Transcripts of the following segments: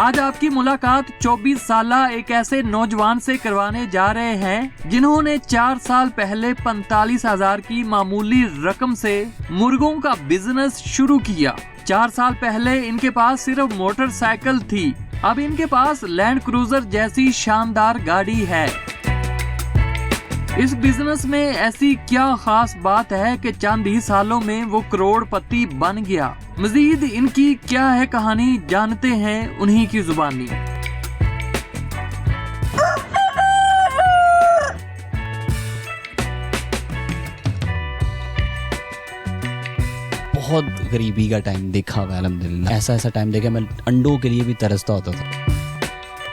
आज आपकी मुलाकात 24 साल एक ऐसे नौजवान से करवाने जा रहे हैं जिन्होंने 4 साल पहले 45,000 की मामूली रकम से मुर्गों का बिजनेस शुरू किया। 4 साल पहले इनके पास सिर्फ मोटरसाइकिल थी, अब इनके पास लैंड क्रूजर जैसी शानदार गाड़ी है। इस बिजनेस में ऐसी क्या खास बात है कि चंद ही सालों में वो करोड़पति बन गया। मजीद इनकी क्या है कहानी, जानते हैं उन्हीं की जुबानी। बहुत गरीबी का टाइम देखा हुआ है अल्हम्दुलिल्लाह। ऐसा टाइम देखा मैं अंडों के लिए भी तरसता होता था।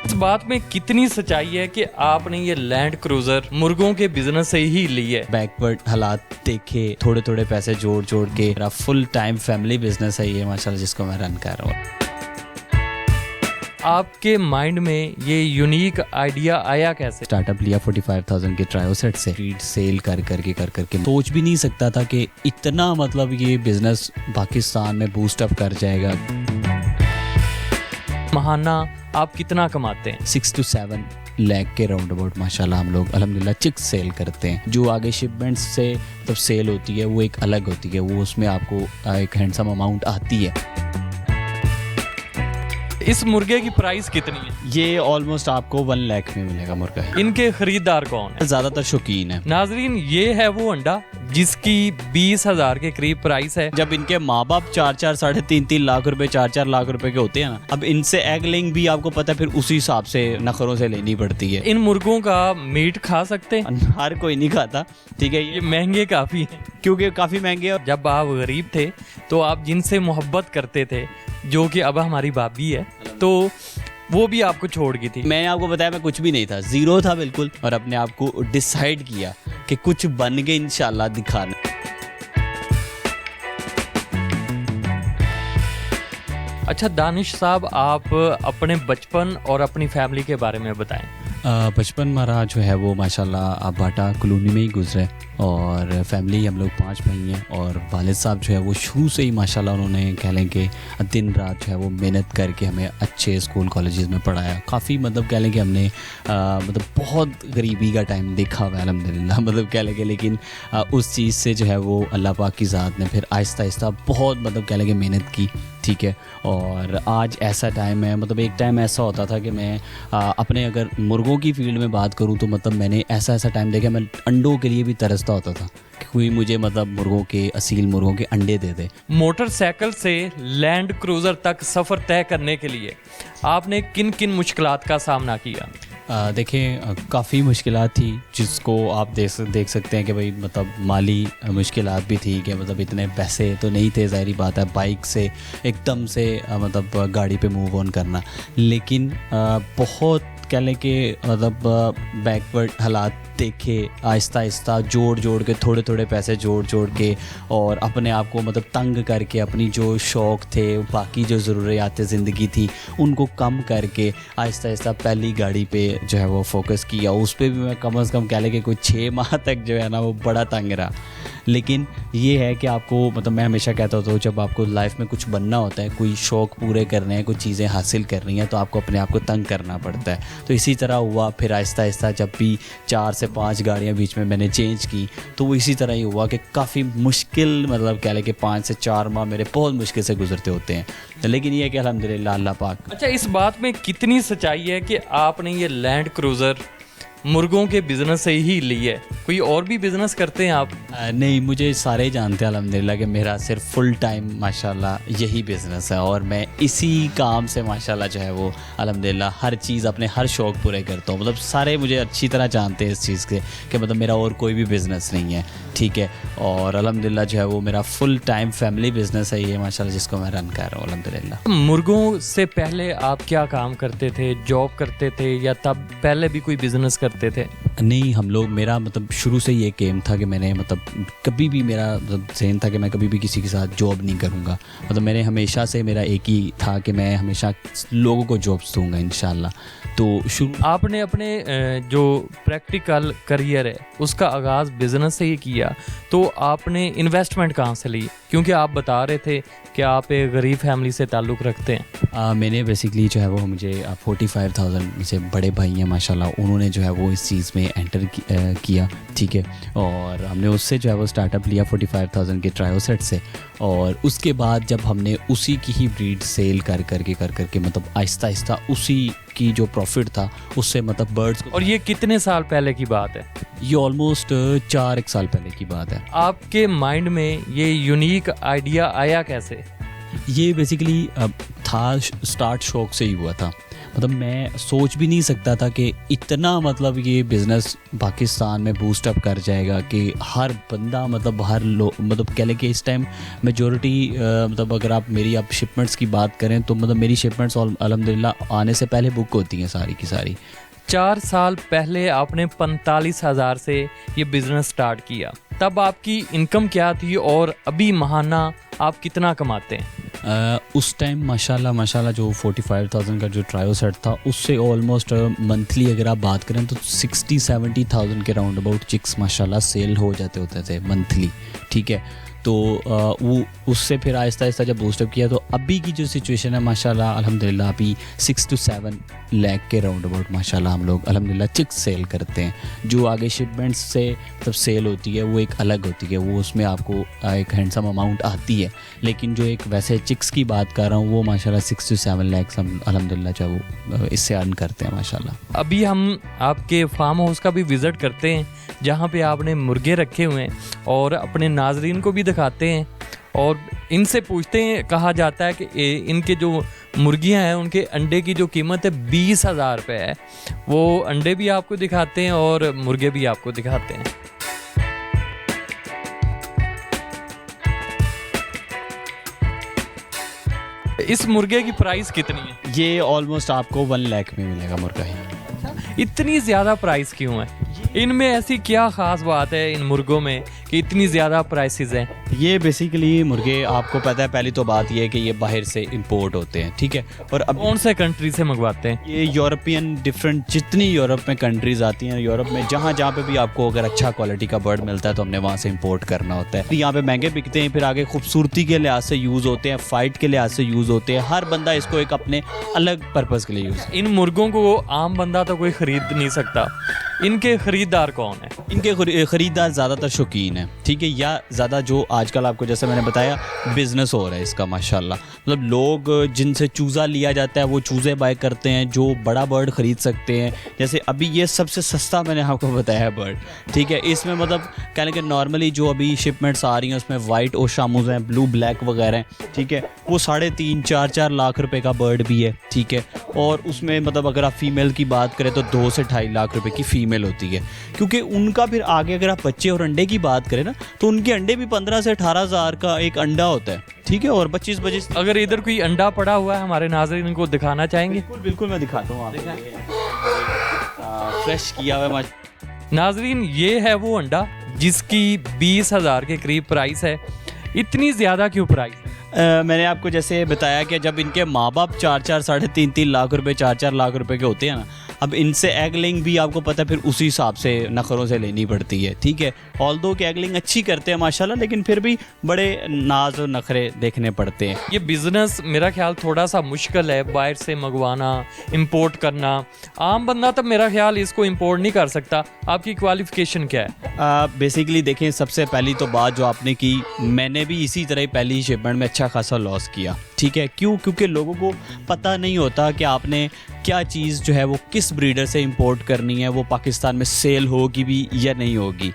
इस बात में कितनी सच्चाई है कि आपने ये लैंड क्रूजर मुर्गों के बिजनेस से ही ली है? बैकवर्ड हालात देखे, थोड़े थोड़े पैसे जोड़ के मेरा फुल टाइम फैमिली बिजनेस है ये माशाल्लाह, जिसको मैं रन कर रहा हूँ। आपके माइंड में ये यूनिक आइडिया आया कैसे? स्टार्टअप लिया 45,000 के ट्रायोसेट से, रीड सेल कर करके सोच भी नहीं सकता था कि इतना मतलब ये बिजनेस पाकिस्तान में बूस्ट अप कर जाएगा। महाना आप कितना कमाते हैं? 6 to 7 लाख के राउंड अबाउट माशाल्लाह हम लोग अल्हम्दुलिल्लाह चिक्स सेल करते हैं। जो आगे शिपमेंट्स से तब सेल होती है वो एक अलग होती है, वो उसमें आपको एक हैंडसम अमाउंट आती है। इस मुर्गे की प्राइस कितनी है? ये ऑलमोस्ट आपको 1 लाख में मिलेगा मुर्गा। इनके खरीदार कौन है? ज्यादातर शौकीन है। नाजरीन, ये है वो अंडा जिसकी 20,000 के करीब प्राइस है। जब इनके माँ बाप 4-4 साढ़े 3-3 लाख रुपए 4-4 लाख रुपए के होते हैं ना, अब इनसे एग लेइंग भी आपको पता है फिर उसी हिसाब से नखरों से लेनी पड़ती है। इन मुर्गों का मीट खा सकते हैं? हर कोई नहीं खाता, ठीक है। ये महंगे काफी हैं क्योंकि काफी महंगे। और जब आप गरीब थे तो आप जिनसे मोहब्बत करते थे, जो कि अब हमारी भाभी है, तो वो भी आपको छोड़ गई थी। मैंने आपको बताया मैं कुछ भी नहीं था, जीरो था बिल्कुल, और अपने आप को डिसाइड किया कि कुछ बन के इंशाल्लाह दिखाना। अच्छा दानिश साहब, आप अपने बचपन और अपनी फैमिली के बारे में बताएं। बचपन हमारा जो है वो माशाल्लाह आप बाटा कॉलोनी में ही गुजरे, और फैमिली हम लोग 5 भाई हैं। और वालिद साहब जो है वो शुरू से ही माशाल्लाह उन्होंने कह लें कि दिन रात जो है वो मेहनत करके हमें अच्छे स्कूल कॉलेजेस में पढ़ाया। काफ़ी मतलब कह लें कि हमने मतलब बहुत गरीबी का टाइम देखा हुआ है अल्हम्दुलिल्लाह, मतलब कह लें कि लेकिन उस चीज़ से जो है वो अल्लाह पाक की ज़ात ने फिर आहिस्ता आहिस्ता बहुत मतलब कह लें कि मेहनत की, ठीक है। और आज ऐसा टाइम है, मतलब एक टाइम ऐसा होता था कि मैं अपने अगर मुर्गों की फील्ड में बात करूं तो मतलब मैंने ऐसा टाइम देखा मैं अंडों के लिए भी तरसता होता था कि कोई मुझे मतलब मुर्गों के असील मुर्गों के अंडे दे दे। मोटरसाइकिल से लैंड क्रूजर तक सफ़र तय करने के लिए आपने किन किन मुश्किलात का सामना किया? देखें काफ़ी मुश्किलात थी, जिसको आप देख सकते हैं कि भाई मतलब माली मुश्किलात भी थी कि मतलब इतने पैसे तो नहीं थे, ज़ाहिरी बात है बाइक से एकदम से मतलब गाड़ी पे मूव ऑन करना। लेकिन बहुत कह लें कि मतलब बैकवर्ड हालात देखे, आहिस्ता आहिस्ता जोड़ के थोड़े थोड़े पैसे जोड़ के और अपने आप को मतलब तंग करके अपनी जो शौक़ थे, बाकी जो ज़रूरियात ज़िंदगी थी, उनको कम करके आहिस्ता आहिस्ता पहली गाड़ी पे जो है वो फोकस किया। उस पर भी मैं कम से कम कह लें कि कोई 6 माह तक जो है ना वो बड़ा तंग रहा। लेकिन ये है कि आपको मतलब मैं हमेशा कहता होता हूँ, जब आपको लाइफ में कुछ बनना होता है, कोई शौक़ पूरे करने हैं, कोई चीज़ें हासिल करनी हैं, तो आपको अपने आप को तंग करना पड़ता है। तो इसी तरह हुआ। फिर आहिस्ता आहिस्ता जब भी 4 से 5 गाड़ियाँ बीच में मैंने चेंज की, तो वो इसी तरह ही हुआ कि काफ़ी मुश्किल मतलब कह लें कि 5 से 4 माह मेरे बहुत मुश्किल से गुजरते होते हैं। लेकिन ये है कि अल्हम्दुलिल्लाह अल्लाह पाक। अच्छा, इस बात में कितनी सच्चाई है कि आपने ये लैंड क्रूज़र मुर्गों के बिजनेस से ही ली है? कोई और भी बिजनेस करते हैं आप? नहीं, मुझे सारे जानते हैं अल्हम्दुलिल्लाह कि मेरा सिर्फ फुल टाइम माशाल्लाह यही बिज़नेस है, और मैं इसी काम से माशाल्लाह जो है वो अल्हम्दुलिल्लाह हर चीज़ अपने हर शौक़ पूरे करता हूँ। मतलब सारे मुझे अच्छी तरह जानते हैं इस चीज़ के कि मतलब मेरा और कोई भी बिज़नेस नहीं है, ठीक है। और अल्हम्दुलिल्लाह जो है वो मेरा फुल टाइम फैमिली बिज़नेस है ये माशाल्लाह, जिसको मैं रन कर रहा हूँ अल्हम्दुलिल्लाह। मुर्गों से पहले आप क्या काम करते थे? जॉब करते थे या तब पहले भी कोई बिजनेस करते थे? नहीं, हम लोग, मेरा मतलब शुरू से ये गेम था कि मैंने मतलब कभी भी मेरा मतलब ज़हन था कि मैं कभी भी किसी के साथ जॉब नहीं करूँगा। मतलब मैंने हमेशा से, मेरा एक ही था कि मैं हमेशा लोगों को जॉब्स दूंगा इंशाल्लाह। तो शुरू आपने अपने जो प्रैक्टिकल करियर है उसका आगाज़ बिज़नेस से ही किया, तो आपने इन्वेस्टमेंट कहाँ से ली? क्योंकि आप बता रहे थे कि आप एक गरीब फैमिली से ताल्लुक़ रखते हैं। मैंने बेसिकली जो है वो, मुझे 45,000 से बड़े भाई हैं माशाल्लाह, उन्होंने जो है वो इस चीज़ में एंटर किया, ठीक है। और हमने उससे जो है वो स्टार्टअप लिया 45,000 के ट्रायो सेट से। और उसके बाद जब हमने उसी की ही ब्रीड सेल कर करके मतलब आहिस्ता आहिस्ता उसी की जो प्रॉफिट था उससे मतलब बर्ड्स को। और ये कितने साल पहले की बात है? ये ऑलमोस्ट 4 साल पहले की बात है। आपके माइंड में ये यूनिक आइडिया आया कैसे? ये बेसिकली था, स्टार्ट शौक से ही हुआ था। मतलब मैं सोच भी नहीं सकता था कि इतना मतलब ये बिज़नेस पाकिस्तान में बूस्ट अप कर जाएगा कि हर बंदा मतलब हर लोग मतलब कह लें कि इस टाइम मेजॉरिटी मतलब अगर आप मेरी आप शिपमेंट्स की बात करें तो मतलब मेरी शिपमेंट्स अल्हम्दुलिल्लाह आने से पहले बुक होती हैं सारी की सारी। 4 साल पहले आपने 45,000 से ये बिज़नेस स्टार्ट किया, तब आपकी इनकम क्या थी और अभी माहाना आप कितना कमाते हैं? उस टाइम माशाल्लाह जो 45,000 का जो ट्रायो सेट था उससे ऑलमोस्ट मंथली अगर आप बात करें तो 60-70,000 के राउंड अबाउट चिक्स माशाल्लाह सेल हो जाते होते थे मंथली, ठीक है। तो वो उससे फिर आहिस्ता आहिस्ता जब बूस्टअप किया तो अभी की जो सिचुएशन है माशाल्लाह अल्हम्दुलिल्लाह अभी 6 to 7 लाख के राउंड अबाउट माशाल्लाह हम लोग अल्हम्दुलिल्लाह चिक्स सेल करते हैं। जो आगे शिपमेंट्स से तब सेल होती है वो एक अलग होती है, वो उसमें आपको एक हैंडसम अमाउंट आती है, लेकिन जो एक वैसे चिक्स की बात कर रहा हूँ वो माशाल्लाह 6 to 7 लाख हम अल्हम्दुलिल्लाह जो वो इससे अर्न करते हैं माशाल्लाह। अभी हम आपके फार्म हाउस का भी विज़िट करते हैं जहाँ पे आपने मुर्गे रखे हुए हैं और अपने नाजरीन को भी दिखाते हैं और इनसे पूछते हैं। कहा जाता है कि इनके जो मुर्गियां हैं उनके अंडे की जो कीमत है 20,000 रुपये है। वो अंडे भी आपको दिखाते हैं और मुर्गे भी आपको दिखाते हैं। इस मुर्गे की प्राइस कितनी है? ये ऑलमोस्ट आपको 1 लाख में मिलेगा मुर्गा ही। इतनी ज़्यादा प्राइस क्यों है? इनमें ऐसी क्या ख़ास बात है इन मुर्गों में कि इतनी ज़्यादा प्राइसेस हैं? ये बेसिकली मुर्गे आपको पता है, पहली तो बात ये है कि ये बाहर से इंपोर्ट होते हैं, ठीक है। और अब कौन से कंट्री से मंगवाते हैं? ये यूरोपियन डिफरेंट जितनी यूरोप में कंट्रीज़ आती हैं, यूरोप में जहाँ पे भी आपको अगर अच्छा क्वालिटी का बर्ड मिलता है तो हमने वहाँ से इंपोर्ट करना होता है। यहाँ पे महंगे बिकते हैं, फिर आगे खूबसूरती के लिहाज से यूज़ होते हैं, फाइट के लिहाज से यूज़ होते हैं। हर बंदा इसको एक अपने अलग पर्पज़ के लिए यूज़। इन मुर्गों को आम बंदा तो कोई ख़रीद नहीं सकता, इनके ख़रीदार कौन है? इनके ख़रीदार ज़्यादातर शौकीन हैं, ठीक है, या ज़्यादा जो आजकल आपको जैसे मैंने बताया बिज़नेस हो रहा है इसका माशाल्लाह। मतलब लोग जिनसे चूज़ा लिया जाता है वो चूज़े बाय करते हैं, जो बड़ा बर्ड ख़रीद सकते हैं। जैसे अभी ये सबसे सस्ता मैंने आपको बताया है बर्ड, ठीक है। इसमें मतलब कहने के नॉर्मली जो अभी शिपमेंट्स आ रही हैं उसमें वाइट ओशामूज़ हैं, ब्लू ब्लैक वगैरह हैं, ठीक है। वो 3.5-4 लाख रुपए का बर्ड भी है, ठीक है। और उसमें मतलब अगर आप फीमेल की बात करें तो 2 से 2.5 लाख रुपए की फीमेल होती है, क्योंकि उनका फिर आगे अगर आप बच्चे और अंडे की बात करें ना तो उनके अंडे भी 15 से 18 हज़ार का एक अंडा होता है, ठीक है। और 25 अगर इधर कोई अंडा पड़ा हुआ है हमारे नाज़रीन को दिखाना चाहेंगे? बिल्कुल मैं दिखाता हूँ आपको, फ्रेश किया हुआ है नाज़रीन। ये है वो अंडा जिसकी 20,000 के करीब प्राइस है। इतनी ज़्यादा क्यों प्राइस? मैंने आपको जैसे बताया कि जब इनके माँ बाप 4-4 साढ़े 3-3 लाख रुपए 4-4 लाख रुपए के होते हैं ना, अब इनसे एगलिंग भी आपको पता है फिर उसी हिसाब से नखरों से लेनी पड़ती है, ठीक है। ऑल्दो कि एगलिंग अच्छी करते हैं माशाल्लाह, लेकिन फिर भी बड़े नाज और नखरे देखने पड़ते हैं। ये बिज़नेस मेरा ख्याल थोड़ा सा मुश्किल है, बाहर से मंगवाना, इंपोर्ट करना। आम बंदा तो मेरा ख्याल इसको इंपोर्ट नहीं कर सकता। आपकी क्वालिफिकेशन क्या है? बेसिकली देखें, सबसे पहली तो बात जो आपने की, मैंने भी इसी तरह पहली शिपमेंट में अच्छा खासा लॉस किया, ठीक है। क्यों? क्योंकि लोगों को पता नहीं होता कि आपने क्या चीज़ जो है वो किस ब्रीडर से इंपोर्ट करनी है, वो पाकिस्तान में सेल होगी भी या नहीं होगी।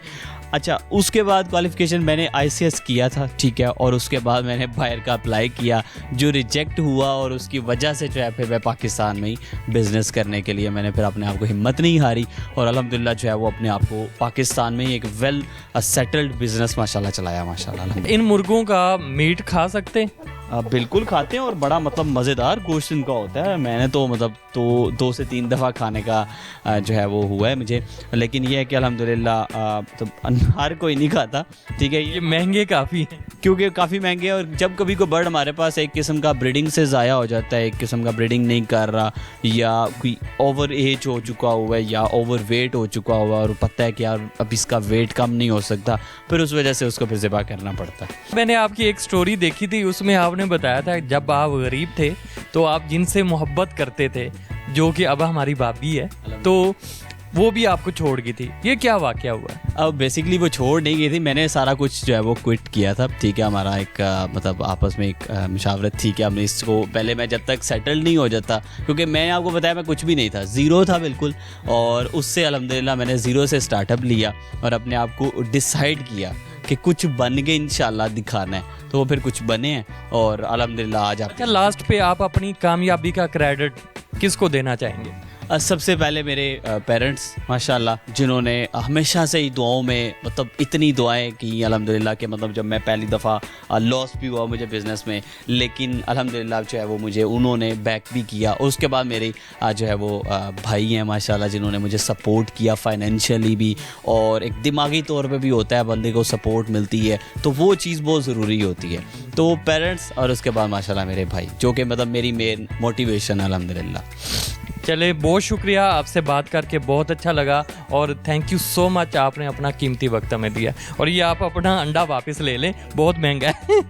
अच्छा, उसके बाद क्वालिफ़िकेशन मैंने ICS किया था, ठीक है। और उसके बाद मैंने बाहर का अप्लाई किया जो रिजेक्ट हुआ, और उसकी वजह से जो है फिर मैं पाकिस्तान में ही बिज़नेस करने के लिए मैंने फिर अपने आप को हिम्मत नहीं हारी, और अल्हम्दुलिल्लाह जो है वो अपने आप को पाकिस्तान में ही एक वेल सेटल्ड बिज़नेस माशाल्लाह चलाया माशाल्लाह। इन मुर्गों का मीट खा सकते हैं? बिल्कुल खाते हैं और बड़ा मतलब मज़ेदार गोश्त इनका होता है। मैंने तो मतलब तो 2 से 3 दफ़ा खाने का जो है वो हुआ है मुझे, लेकिन ये है कि अल्हम्दुलिल्लाह तो हर कोई नहीं खाता, ठीक है। ये महंगे काफ़ी हैं। क्योंकि काफ़ी महंगे हैं, और जब कभी कोई बर्ड हमारे पास एक किस्म का ब्रीडिंग से ज़ाया हो जाता है, एक किस्म का ब्रीडिंग नहीं कर रहा, या कोई ओवर एज हो चुका हुआ है या ओवर वेट हो चुका हुआ और पता है कि यार अब इसका वेट कम नहीं हो सकता, फिर उस वजह से उसको फिर ज़िबा करना पड़ता है। मैंने आपकी एक स्टोरी देखी थी, उसमें आपने बताया था जब आप गरीब थे तो आप जिनसे मोहब्बत करते थे, जो कि अब हमारी भाभी है, तो वो भी आपको छोड़ गई थी। ये क्या वाकया हुआ? अब बेसिकली वो छोड़ नहीं गई थी, मैंने सारा कुछ जो है वो क्विट किया था, ठीक है। हमारा एक मतलब आपस में एक मुशावरत थी कि हमने इसको पहले, मैं जब तक सेटल नहीं हो जाता, क्योंकि मैं आपको बताया मैं कुछ भी नहीं था, ज़ीरो था बिल्कुल, और उससे अल्हम्दुलिल्लाह मैंने ज़ीरो से स्टार्टअप लिया और अपने आप को डिसाइड किया कि कुछ बन के इंशाल्लाह दिखाना है, तो वो फिर कुछ बने हैं और अल्हम्दुलिल्लाह आज आप। अच्छा, लास्ट पे आप अपनी कामयाबी का क्रेडिट किसको देना चाहेंगे? सबसे पहले मेरे पेरेंट्स माशाल्लाह, जिन्होंने हमेशा से ही दुआओं में मतलब इतनी दुआएं की अल्हम्दुलिल्लाह कि मतलब जब मैं पहली दफ़ा लॉस भी हुआ मुझे बिज़नेस में, लेकिन अल्हम्दुलिल्लाह जो है वो मुझे उन्होंने बैक भी किया। और उसके बाद मेरे जो है वो भाई हैं माशाल्लाह, जिन्होंने मुझे सपोर्ट किया फाइनेंशियली भी, और एक दिमागी तौर पे भी होता है बंदे को सपोर्ट मिलती है, तो वो चीज़ बहुत ज़रूरी होती है। तो पेरेंट्स और उसके बाद माशाल्लाह मेरे भाई, जो कि मतलब मेरी मेन मोटिवेशन है अल्हम्दुलिल्लाह। चले, बहुत शुक्रिया, आपसे बात करके बहुत अच्छा लगा और थैंक यू सो मच, आपने अपना कीमती वक्त हमें दिया। और ये आप अपना अंडा वापस ले लें, बहुत महंगा है।